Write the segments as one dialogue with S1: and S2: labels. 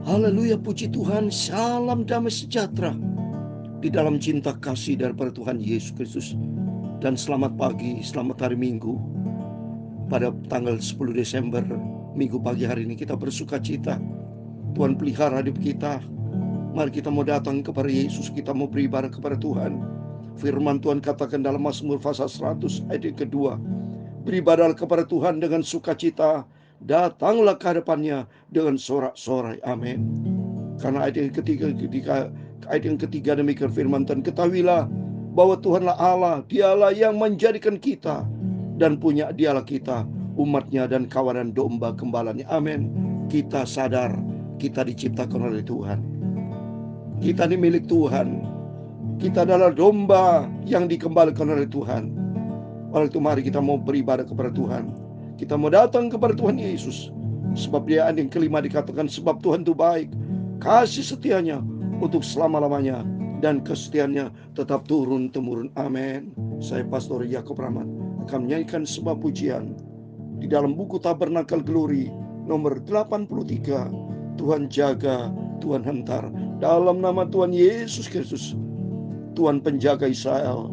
S1: Haleluya, puji Tuhan. Salam damai sejahtera di dalam cinta kasih daripada Tuhan Yesus Kristus. Dan selamat pagi, selamat hari Minggu. Pada tanggal 10 Desember, Minggu pagi hari ini kita bersuka cita. Tuhan pelihara hidup kita. Mari kita mau datang kepada Yesus, kita mau beribadah kepada Tuhan. Firman Tuhan katakan dalam Mazmur pasal 100 ayat yang kedua, beribadah kepada Tuhan dengan sukacita, datanglah ke hadapannya dengan sorak-sorai. Amin. Karena ayat yang ketiga demikian firman Tuhan, ketahuilah bahwa Tuhanlah Allah, Dialah yang menjadikan kita dan punya Dialah kita, umatnya dan kawanan domba gembalanya. Amin. Kita sadar kita diciptakan oleh Tuhan. Kita ini milik Tuhan. Kita adalah domba yang dikembalikan oleh Tuhan. Oleh itu mari kita mau beribadah kepada Tuhan. Kita mau datang kepada Tuhan Yesus. Sebab dia yang kelima dikatakan, sebab Tuhan itu baik, kasih setianya untuk selama-lamanya, dan kesetiaannya tetap turun-temurun. Amin. Saya Pastor Yakob Rahman akan menyanyikan sebuah pujian di dalam buku Tabernakel Glory nomor 83. Tuhan jaga, Tuhan hentar. Dalam nama Tuhan Yesus Kristus, Tuhan penjaga Israel,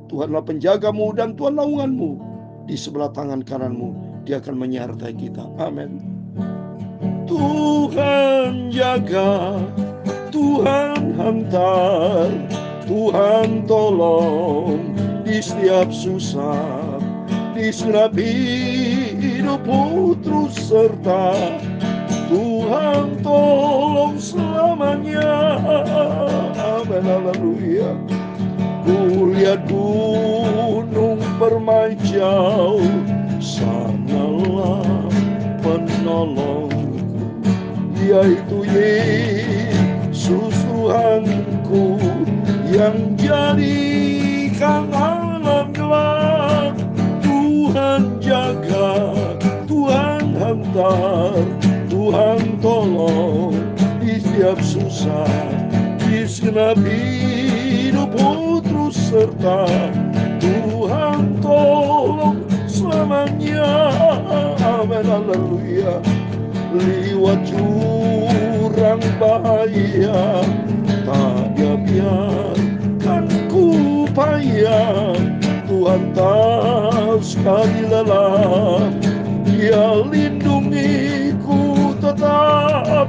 S1: Tuhanlah penjagamu dan Tuhan naunganmu. Di sebelah tangan kananmu Dia akan menyertai kita. Amin. Tuhan jaga, Tuhan hantar, Tuhan tolong di setiap susah, di setiap hidupmu terus serta. Tuhan tolong selamanya. Amin. Haleluya. Kulihat gunung bermain jauh, sanalah penolongku, yaitu Yesus Tuhanku, yang jadikan alam gelap. Tuhan jaga, Tuhan hantar, Tuhan tolong di setiap susah, di segenap hidupmu terus serta. Tuhan tolong selamanya. Amin. Haleluya. Lewat jurang bahaya, tak Dia biarkan ku payah. Tuhan tak sekali lelah, Dia lindungiku tetap.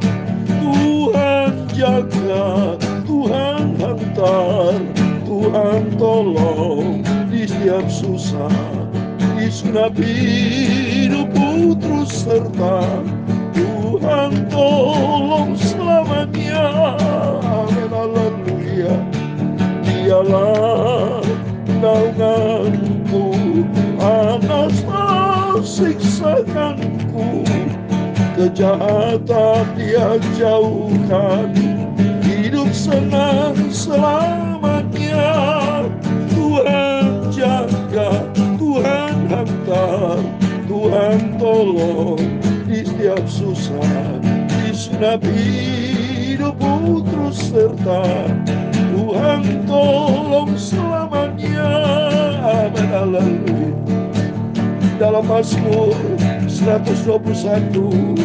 S1: Tuhan jaga, Tuhan hantar, Tuhan tolong di setiap susah, di segenap hidupmu terus serta. Tuhan tolong selamanya. Amin. Haleluya. Dialah naunganku, panas siksakanku, kejahatan Dia jauhkan, hidup senang selamanya. Tuhan jaga, Tuhan hantar, Tuhan tolong di setiap susah, di segenap hidupmu terus serta. Tuhan tolong selamanya. Amin. Haleluya. Dalam Mazmur 121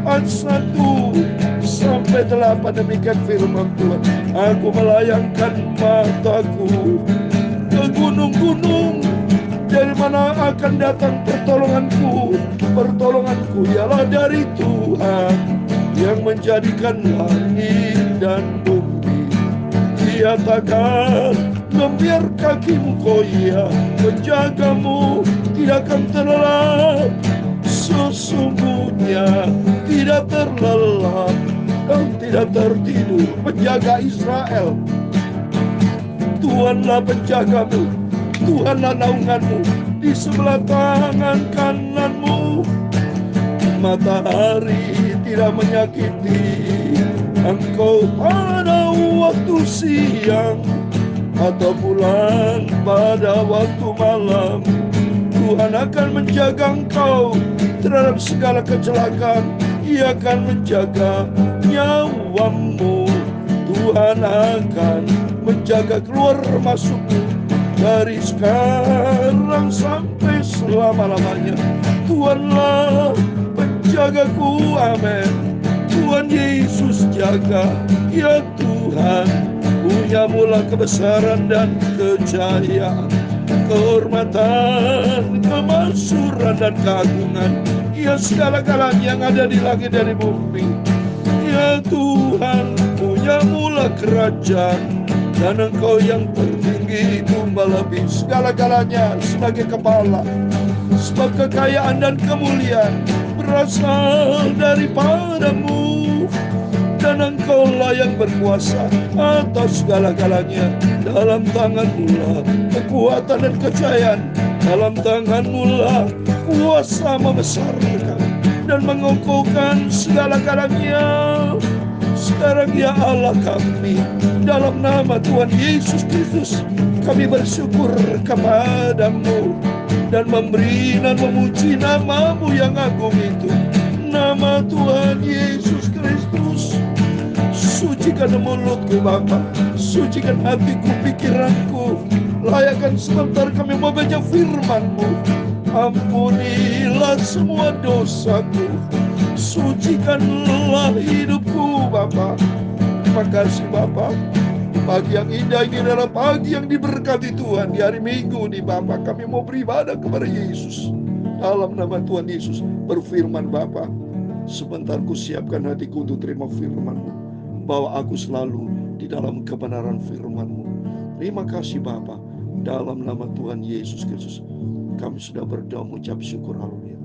S1: ayat 1 sampai 8 demikian firman Tuhan. Aku melayangkan mataku ke gunung-gunung, dari mana akan datang pertolonganku? Pertolonganku ialah dari Tuhan yang menjadikan langit dan bumi. Dia takkan membiar kakimu goyah, menjagamu tidak akan terlelap. Sesungguhnya tidak terlelap dan tidak tertidur penjaga Israel. Tuhanlah penjagamu, Tuhanlah naunganmu, di sebelah tangan kananmu. Matahari tidak menyakiti engkau pada waktu siang, atau bulan pada waktu malam. Tuhan akan menjaga engkau terhadap segala kecelakaan. Ia akan menjaga nyawamu. Tuhan akan menjaga keluar masukmu dari sekarang sampai selama-lamanya. Tuhanlah penjagaku. Amin. Tuhan Yesus jaga. Ya Tuhan, punyamulah kebesaran dan kejayaan, kehormatan, kemakmuran dan keagungan. Ya segala-galanya yang ada di langit dan di bumi. Ya Tuhan, punyamulah kerajaan, dan Engkau yang tertinggi lebih segala-galanya sebagai kepala. Sebab kekayaan dan kemuliaan berasal daripadamu, dan Engkaulah yang berkuasa atas segala-galanya. Dalam tangan-Mu lah kekuatan dan kejayaan, dalam tangan-Mu lah kuasa membesarkan dan mengokohkan segala-galanya. Sekarang ya Allah kami, dalam nama Tuhan Yesus Kristus, kami bersyukur kepadamu dan memberi dan memuji nama-Mu yang agung itu, nama Tuhan Yesus Kristus. Sucikan mulutku Bapa, sucikan hatiku, pikiranku, layakkan sebentar kami membaca firman-Mu. Ampunilah semua dosaku, sucikanlah hidupku Bapa. Terima kasih Bapa. Di pagi yang indah ini adalah pagi yang diberkati Tuhan. Di hari Minggu nih Bapa, kami mau beribadah kepada Yesus. Dalam nama Tuhan Yesus berfirman Bapa, sebentar ku siapkan hatiku untuk terima firman-Mu. Bawa aku selalu di dalam kebenaran firman-Mu. Terima kasih Bapa. Dalam nama Tuhan Yesus Kristus kami sudah berdoa mengucap syukur, haleluya.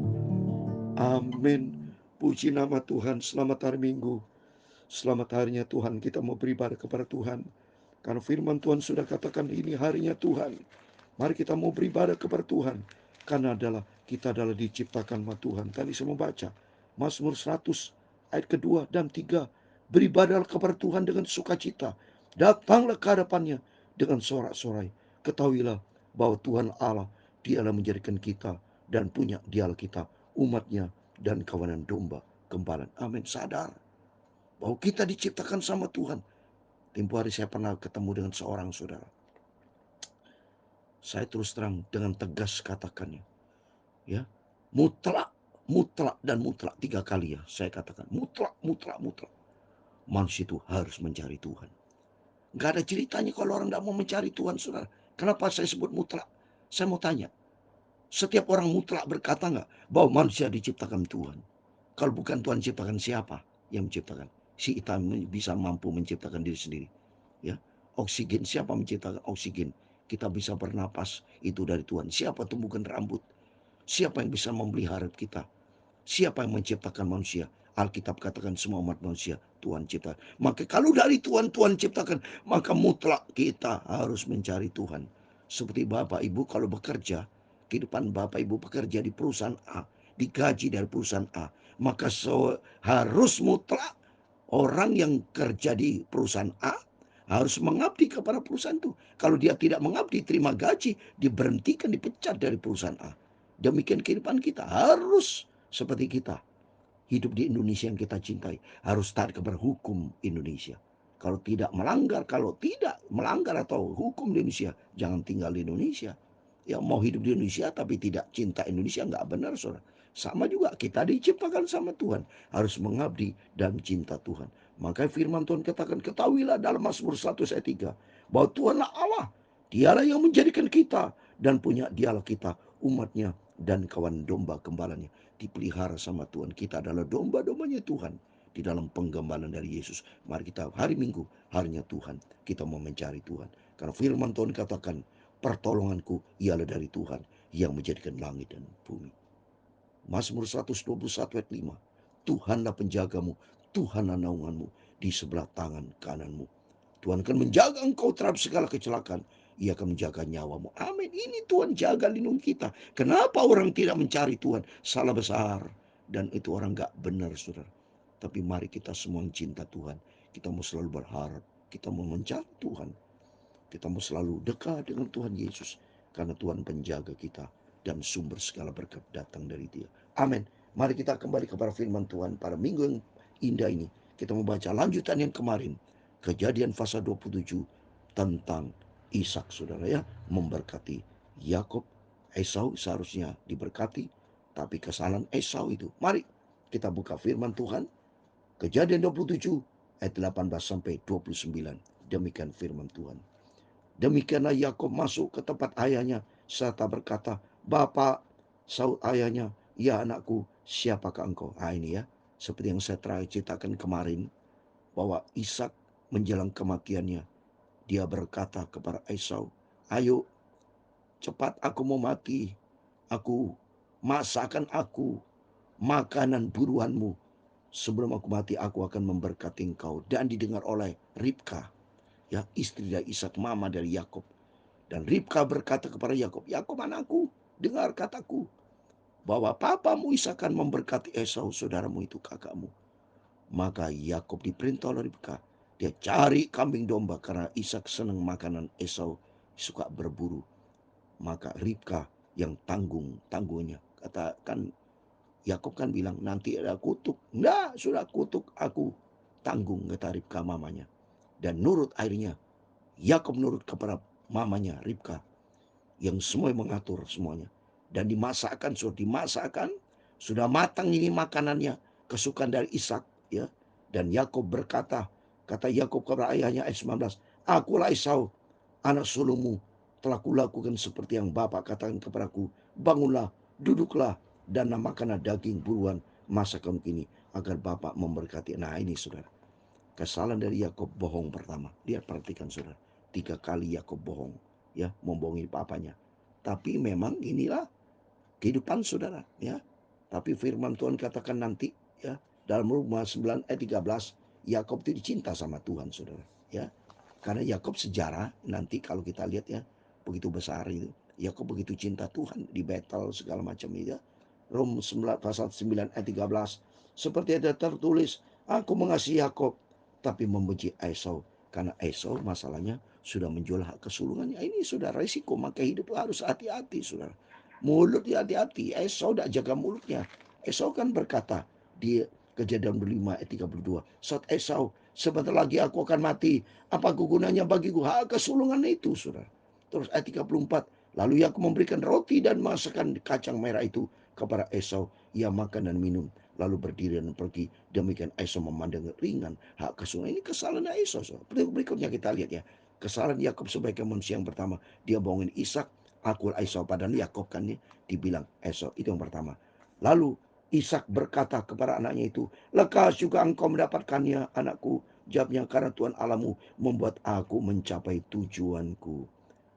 S1: Amin. Puji nama Tuhan. Selamat hari Minggu. Selamat harinya Tuhan. Kita mau beribadah kepada Tuhan, karena firman Tuhan sudah katakan ini harinya Tuhan. Mari kita mau beribadah kepada Tuhan, karena kita adalah diciptakan sama Tuhan. Tadi saya membaca Mazmur 100 ayat kedua dan 3. Beribadahlah kepada Tuhan dengan sukacita, datanglah ke hadapannya dengan sorak-sorai. Ketahuilah bahwa Tuhan Allah, Dialah menjadikan kita dan punya Dialah kita, umatnya dan kawanan domba gembala. Amin. Sadar bahwa kita diciptakan sama Tuhan. Tempo hari saya pernah ketemu dengan seorang saudara. Saya terus terang dengan tegas katakannya, ya, mutlak, mutlak dan mutlak 3 kali ya. Saya katakan mutlak, mutlak, mutlak. Manusia itu harus mencari Tuhan. Gak ada ceritanya kalau orang tidak mau mencari Tuhan, saudara. Kenapa saya sebut mutlak? Saya mau tanya, setiap orang mutlak berkata nggak bahwa manusia diciptakan Tuhan? Kalau bukan Tuhan ciptakan, siapa yang menciptakan? Si kita bisa mampu menciptakan diri sendiri. Ya, oksigen, siapa menciptakan oksigen? Kita bisa bernapas, itu dari Tuhan. Siapa tumbuhkan rambut? Siapa yang bisa memelihara kita? Siapa yang menciptakan manusia? Alkitab katakan semua umat manusia Tuhan ciptakan. Maka kalau dari Tuhan ciptakan, maka mutlak kita harus mencari Tuhan. Seperti Bapak Ibu kalau bekerja, kehidupan Bapak Ibu bekerja di perusahaan A, digaji dari perusahaan A, maka harus mutlak orang yang kerja di perusahaan A harus mengabdi kepada perusahaan itu. Kalau dia tidak mengabdi, terima gaji, diberhentikan, dipecat dari perusahaan A. Demikian kehidupan kita, harus seperti kita hidup di Indonesia yang kita cintai, harus taat kepada hukum Indonesia. Kalau tidak melanggar atau hukum di Indonesia, jangan tinggal di Indonesia. Ya, mau hidup di Indonesia tapi tidak cinta Indonesia, nggak benar, saudara. Sama juga kita diciptakan sama Tuhan, harus mengabdi dan cinta Tuhan. Maka firman Tuhan katakan, ketahuilah dalam Mazmur 1 ayat 3, bahwa Tuhanlah Allah, Dialah yang menjadikan kita dan punya Dialah kita, umatnya dan kawan domba gembalanya. Dipelihara sama Tuhan. Kita adalah domba-dombanya Tuhan di dalam penggembalaan dari Yesus. Mari kita hari Minggu, harinya Tuhan, kita mau mencari Tuhan. Karena firman Tuhan katakan, pertolonganku ialah dari Tuhan yang menjadikan langit dan bumi. Mazmur 121 ayat 5. Tuhanlah penjagamu, Tuhanlah naunganmu di sebelah tangan kananmu. Tuhan akan menjaga engkau terhadap segala kecelakaan. Ia akan menjaga nyawamu. Amin. Ini Tuhan jaga lindung kita. Kenapa orang tidak mencari Tuhan? Salah besar. Dan itu orang gak benar, saudara. Tapi mari kita semua yang cinta Tuhan, kita mau selalu berharap, kita mau mencari Tuhan. Kita mau selalu dekat dengan Tuhan Yesus. Karena Tuhan penjaga kita dan sumber segala berkat datang dari Dia. Amin. Mari kita kembali kepada firman Tuhan pada minggu yang indah ini. Kita membaca lanjutan yang kemarin. Kejadian pasal 27 tentang Ishak, saudara ya, memberkati Yakub. Esau seharusnya diberkati, tapi kesalahan Esau itu. Mari kita buka firman Tuhan Kejadian 27 ayat 18 sampai 29. Demikian firman Tuhan. Demikianlah Yakub masuk ke tempat ayahnya serta berkata, "Bapak," sahut ayahnya, "Ya anakku, siapakah engkau?" Ini ya, seperti yang saya terakhir ceritakan kemarin, bahwa Ishak menjelang kematiannya, dia berkata kepada Esau, "Ayo, cepat, aku mau mati. Masakan aku makanan buruanmu. Sebelum aku mati, aku akan memberkati engkau." Dan didengar oleh Ribka, ya, istri dari Ishak, mama dari Yakub. Dan Ribka berkata kepada Yakub, "Yakub anakku, dengar kataku, bahwa papamu Ishak akan memberkati Esau, saudaramu itu, kakakmu." Maka Yakub diperintah oleh Ribka, dia cari kambing domba karena Ishak senang makanan Esau, suka berburu. Maka Ribka yang tanggungnya, katakan Yakub kan bilang, "Nanti ada kutuk." "Enggak, sudah kutuk aku tanggung," kata Ribka mamanya. Dan nurut akhirnya, Yakub nurut kepada mamanya Ribka yang semua mengatur semuanya. Dan sudah matang ini makanannya, kesukaan dari Ishak, ya. Dan Yakub berkata, kata Yakub kepada ayahnya ayat 19, "Akulah Esau, anak sulungmu, telah kulakukan seperti yang Bapak katakan kepadaku. Bangunlah, duduklah, dan makanlah daging buruan masakan kini, agar Bapak memberkati." Nah ini saudara, kesalahan dari Yakub bohong pertama. Lihat, perhatikan saudara, 3 kali Yakub bohong, ya, membohongi papanya. Tapi memang inilah kehidupan saudara, ya. Tapi firman Tuhan katakan nanti, ya, dalam Roma 9 ayat 13, Yakub itu dicinta sama Tuhan saudara, ya. Karena Yakub sejarah nanti kalau kita lihat, ya, begitu besar itu. Yakub begitu cinta Tuhan, di battle segala macam itu, ya. Rom 9 pasal 9 ayat 13, seperti ada tertulis, "Aku mengasihi Yakub tapi membenci Esau, karena Esau masalahnya sudah menjual hak kesulungannya." Ini sudah resiko, maka hidup harus hati-hati saudara. Mulut hati-hati. Esau tidak jaga mulutnya. Esau kan berkata di Kejadian 5 ayat 32, saat Esau, "Sebentar lagi aku akan mati. Apa gunanya bagiku hak kesulungan itu," saudara. Terus ayat 34, "Lalu aku memberikan roti dan masakan kacang merah itu kepada Esau. Ia makan dan minum, lalu berdiri dan pergi. Demikian Esau memandang ringan hak kesulungan." Ini kesalahan Esau. Berikutnya kita lihat, ya, kesalahan Yakub sebagai manusia yang pertama. Dia bohongin Ishak, aku Esau, padahal Yakub kan dibilang Esau. Itu yang pertama. Lalu Ishak berkata kepada anaknya itu, "Lekas juga engkau mendapatkannya, anakku." Jawabnya, "Karena Tuhan Allahmu membuat aku mencapai tujuanku."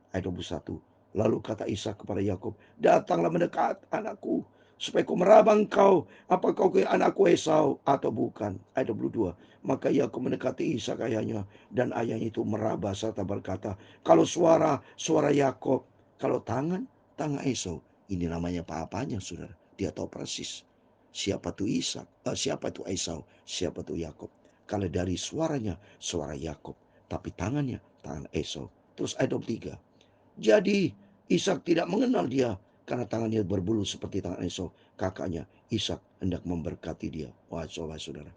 S1: Ayat 21. Lalu kata Ishak kepada Yakub, "Datanglah mendekat, anakku, supaya ku meraba engkau, apa kau ke anakku Esau atau bukan." Ayat 22. Maka Yakub mendekati Ishak ayahnya, dan ayahnya itu meraba serta berkata, "Kalau suara Yakub, kalau tangan Esau." Ini namanya papanya saudara. Dia tahu persis siapa itu siapa itu Esau, siapa itu Yakub. Kalau dari suaranya, suara Yakub, tapi tangan Esau. Terus ayat 23. Jadi Ishak tidak mengenal dia, karena tangannya berbulu seperti tangan Esau, kakaknya. Ishak hendak memberkati dia. Wah, saudara,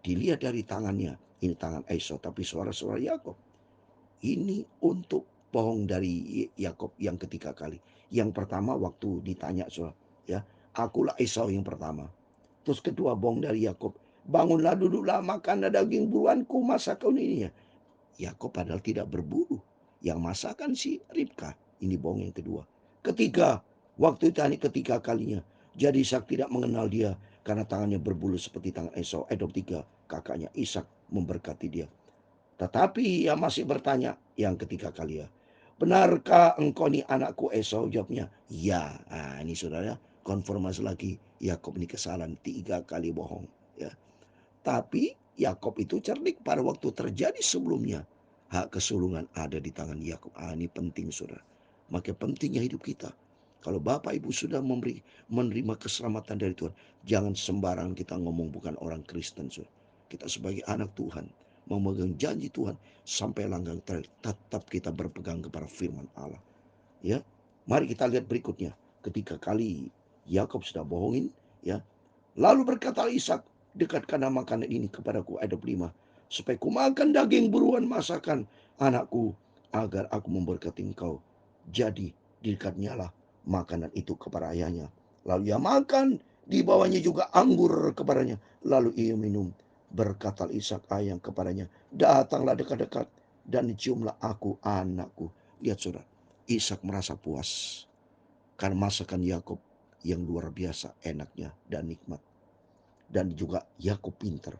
S1: dilihat dari tangannya, ini tangan Esau, tapi suara-suara Yakub. Ini untuk bohong dari Yakub yang ketiga kali. Yang pertama waktu ditanya, saudara, ya, "Akulah Esau," yang pertama. Terus kedua, bohong dari Yakub, "Bangunlah, duduklah, makanlah daging buruanku, masakan ini." Yakub padahal tidak berburu, yang masakan si Ribka. Ini bohong yang kedua. Ketiga, waktu ditanya ketiga kalinya, jadi Ishak tidak mengenal dia, karena tangannya berbulu seperti tangan Esau. Ayat 23, kakaknya Ishak memberkati dia. Tetapi ia masih bertanya yang ketiga kali, ya, "Benarkah engkau ini anakku Esau?" Jawabnya, "Ya." Nah, ini saudara, konfirmasi lagi, Yakub ini kesalahan 3 kali bohong, ya. Tapi Yakob itu cerdik, pada waktu terjadi sebelumnya, hak kesulungan ada di tangan Yakob. Ini penting saudara. Maka pentingnya hidup kita. Kalau Bapak Ibu sudah menerima keselamatan dari Tuhan, jangan sembarangan kita ngomong bukan orang Kristen saudara. Kita sebagai anak Tuhan, memegang janji Tuhan sampai langgang terakhir, tetap kita berpegang kepada firman Allah. Ya, mari kita lihat berikutnya. Ketika kali Yakob sudah bohongin, ya, lalu berkata Ishak, "Dekatkanlah makanan ini kepadaku," ayat 25, "supaya ku makan daging buruan masakan anakku, agar aku memberkati engkau." Jadi didekatnyalah makanan itu kepada ayahnya. Lalu ia makan, dibawanya juga anggur kepadanya. Lalu ia minum. Berkata Ishak ayah kepadanya, datanglah dekat-dekat dan ciumlah aku anakku. Lihat saudara, Ishak merasa puas karena masakan Yakub yang luar biasa enaknya dan nikmat. Dan juga Yakub pintar,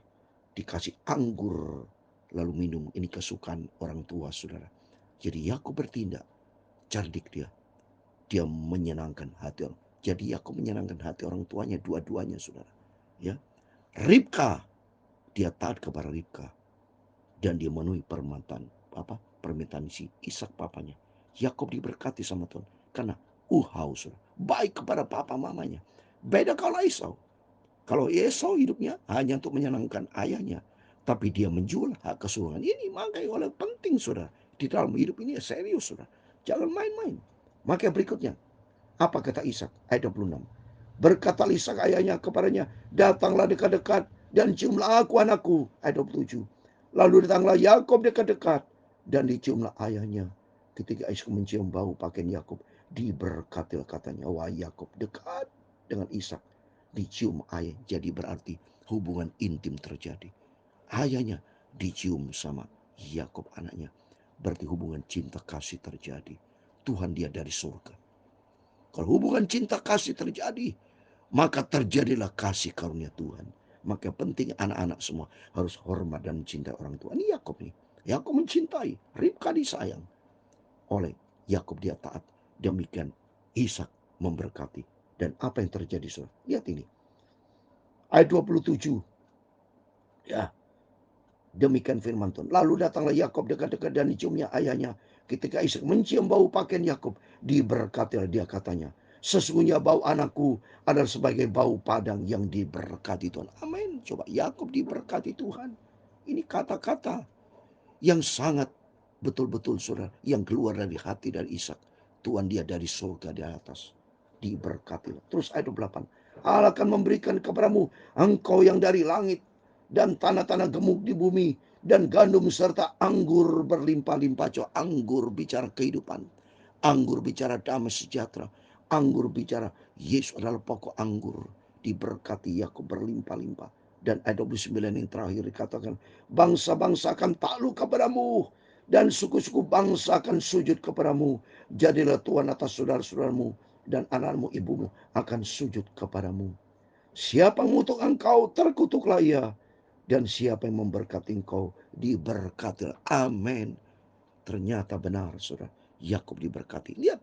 S1: dikasih anggur lalu minum. Ini kesukaan orang tua saudara. Jadi Yakub bertindak cerdik, dia menyenangkan hati orang. Jadi Yakub menyenangkan hati orang tuanya, dua-duanya saudara. Ya, Ribka, dia taat kepada Ribka dan dia memenuhi permintaan si Ishak papanya. Yakub diberkati sama Tuhan karena saudara, baik kepada papa mamanya. Beda kalau Esau. Kalau Esau hidupnya hanya untuk menyenangkan ayahnya, tapi dia menjual hak kesulungan. Ini makanya oleh penting saudara. Di dalam hidup ini serius saudara. Jangan main-main. Maka berikutnya, apa kata Ishak? Ayat 26. Berkata Ishak ayahnya kepadanya, datanglah dekat-dekat dan ciumlah aku anakku. Ayat 27. Lalu datanglah Yakub dekat-dekat dan diciumlah ayahnya. Ketika Ishak mencium bau pakaian Yakub, diberkatilah katanya. Wah, Yakub dekat dengan Ishak, dicium ayah. Jadi berarti hubungan intim terjadi. Ayahnya dicium sama Yakub anaknya. Berarti hubungan cinta kasih terjadi. Tuhan dia dari surga. Kalau hubungan cinta kasih terjadi, maka terjadilah kasih karunia Tuhan. Maka penting anak-anak semua harus hormat dan mencintai orang tua. Ini Yakub nih. Yakub mencintai, Ribka disayang. Oleh Yakub dia taat. Demikian Ishak memberkati. Dan apa yang terjadi saudara? Lihat ini. Ayat 27. Ya, demikian firman Tuhan. Lalu datanglah Yakub dekat-dekat dan diciumnya ayahnya. Ketika Ishak mencium bau pakaian Yakub, diberkatilah dia katanya. Sesungguhnya bau anakku adalah sebagai bau padang yang diberkati Tuhan. Amin. Coba Yakub diberkati Tuhan. Ini kata-kata yang sangat betul-betul saudara, yang keluar dari hati dari Ishak. Tuhan dia dari surga di atas. Diberkati. Terus ayat 28. Allah akan memberikan kepadamu engkau yang dari langit dan tanah-tanah gemuk di bumi dan gandum serta anggur berlimpah-limpah. Coba anggur bicara kehidupan. Anggur bicara damai sejahtera. Anggur bicara Yesus adalah pokok anggur. Diberkati Yakub berlimpah-limpah. Dan ayat 29 yang terakhir dikatakan, bangsa-bangsa akan takluk kepadamu dan suku-suku bangsa akan sujud kepadamu. Jadilah Tuhan atas saudara-saudaramu dan anakmu ibumu akan sujud kepadamu. Siapa mengutuk engkau, terkutuklah ia. Dan siapa yang memberkati engkau, diberkatilah. Amin. Ternyata benar saudara, Yakub diberkati. Lihat,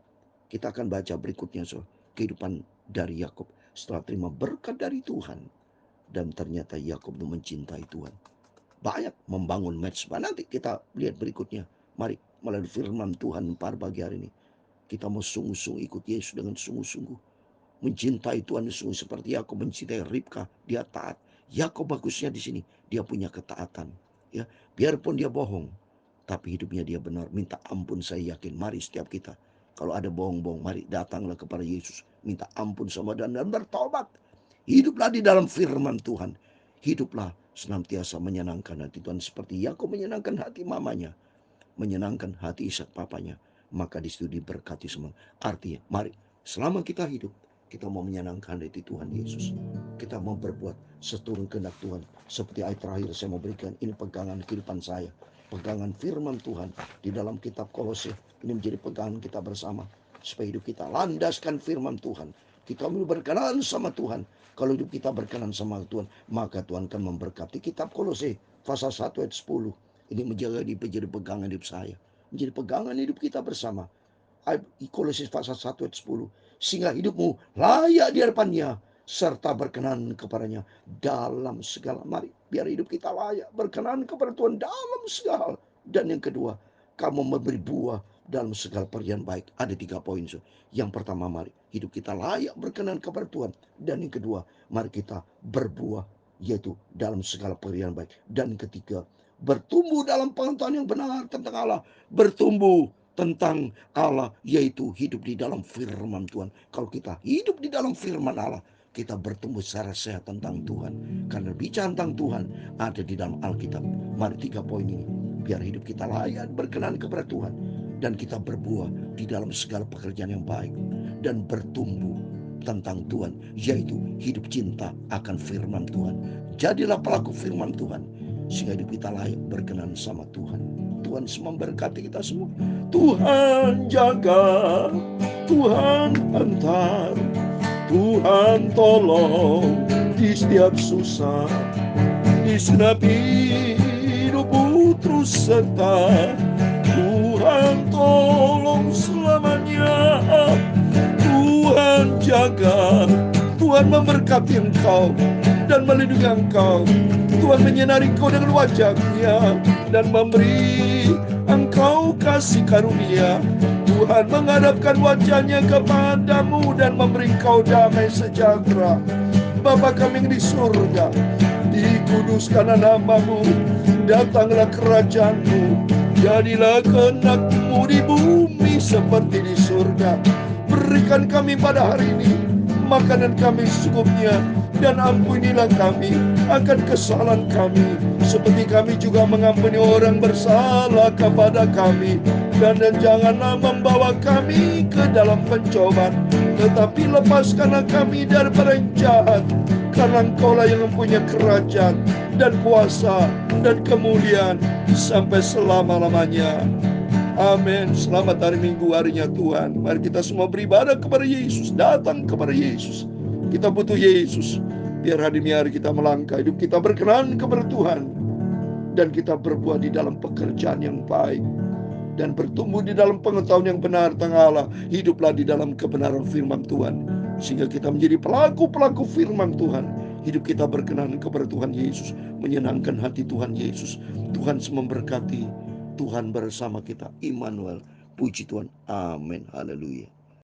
S1: kita akan baca berikutnya saudara, kehidupan dari Yakub setelah terima berkat dari Tuhan. Dan ternyata Yakub mencintai Tuhan. Banyak membangun mezbah. Nanti kita lihat berikutnya. Mari melalui firman Tuhan pada pagi hari ini, kita mau sungguh-sungguh ikut Yesus dengan sungguh-sungguh. Mencintai Tuhan sungguh seperti Yakub mencintai Ribka. Dia taat. Yakub bagusnya di sini, dia punya ketaatan. Ya, biarpun dia bohong, tapi hidupnya dia benar. Minta ampun, saya yakin. Mari setiap kita, kalau ada bohong-bohong, mari datanglah kepada Yesus. Minta ampun sama dan bertobat. Hiduplah di dalam firman Tuhan. Hiduplah senantiasa menyenangkan hati Tuhan. Seperti Yakub menyenangkan hati mamanya, menyenangkan hati Ishak papanya. Maka di situ diberkati semua. Artinya, mari selama kita hidup, kita mau menyenangkan hati Tuhan Yesus. Kita mau berbuat seturun kehendak Tuhan. Seperti ayat terakhir saya mau berikan, ini pegangan kehidupan saya. Pegangan firman Tuhan di dalam kitab Kolose. Ini menjadi pegangan kita bersama. Supaya hidup kita landaskan firman Tuhan. Kita mau berkenan sama Tuhan. Kalau hidup kita berkenan sama Tuhan, maka Tuhan akan memberkati. Kitab Kolose pasal 1 ayat 10. Ini menjadi pegangan hidup saya. Menjadi pegangan hidup kita bersama. Kolose pasal 1 ayat 10. Sehingga hidupmu layak di hadapannya, serta berkenan kepadanya dalam segala. Mari, biar hidup kita layak, berkenan kepada Tuhan dalam segala. Dan yang kedua, kamu memberi buah dalam segala pekerjaan baik. Ada 3 poin. Yang pertama, mari hidup kita layak berkenan kepada Tuhan. Dan yang kedua, mari kita berbuah, yaitu dalam segala pekerjaan baik. Dan ketiga, bertumbuh dalam pengetahuan yang benar tentang Allah. Bertumbuh tentang Allah, yaitu hidup di dalam firman Tuhan. Kalau kita hidup di dalam firman Allah, kita bertumbuh secara sehat tentang Tuhan. Karena bicara tentang Tuhan ada di dalam Alkitab. Mari 3 poin ini, biar hidup kita layak berkenan kepada Tuhan. Dan kita berbuah di dalam segala pekerjaan yang baik. Dan bertumbuh tentang Tuhan, yaitu hidup cinta akan firman Tuhan. Jadilah pelaku firman Tuhan, sehingga hidup kita layak berkenan sama Tuhan. Tuhan memberkati kita semua. Tuhan jaga, Tuhan antar, Tuhan tolong di setiap susah, di setiap hidupmu terus serta. Tuhan tolong selamanya, Tuhan jaga, Tuhan memberkati engkau dan melindungi engkau. Tuhan menyinari engkau dengan wajah-Nya dan memberi engkau kasih karunia. Tuhan menghadapkan wajah-Nya kepadamu dan memberi engkau damai sejahtera. Bapa kami yang di surga, dikuduskanlah nama-Mu, datanglah kerajaan-Mu, jadilah kehendak-Mu di bumi seperti di surga. Berikan kami pada hari ini makanan kami secukupnya, dan ampunilah kami akan kesalahan kami, seperti kami juga mengampuni orang bersalah kepada kami. Dan janganlah membawa kami ke dalam pencobaan, tetapi lepaskanlah kami daripada yang jahat, karena Engkaulah yang mempunyai kerajaan dan kuasa dan kemuliaan sampai selama-lamanya. Amin. Selamat hari Minggu, harinya Tuhan. Mari kita semua beribadah kepada Yesus, datang kepada Yesus. Kita butuh Yesus. Biar hari ini hari kita melangkah, hidup kita berkenan kepada Tuhan, dan kita berbuat di dalam pekerjaan yang baik, dan bertumbuh di dalam pengetahuan yang benar tentang Allah. Hiduplah di dalam kebenaran firman Tuhan, sehingga kita menjadi pelaku-pelaku firman Tuhan. Hidup kita berkenan kepada Tuhan Yesus, menyenangkan hati Tuhan Yesus. Tuhan memberkati. Tuhan bersama kita, Immanuel. Puji Tuhan. Amin. Haleluya.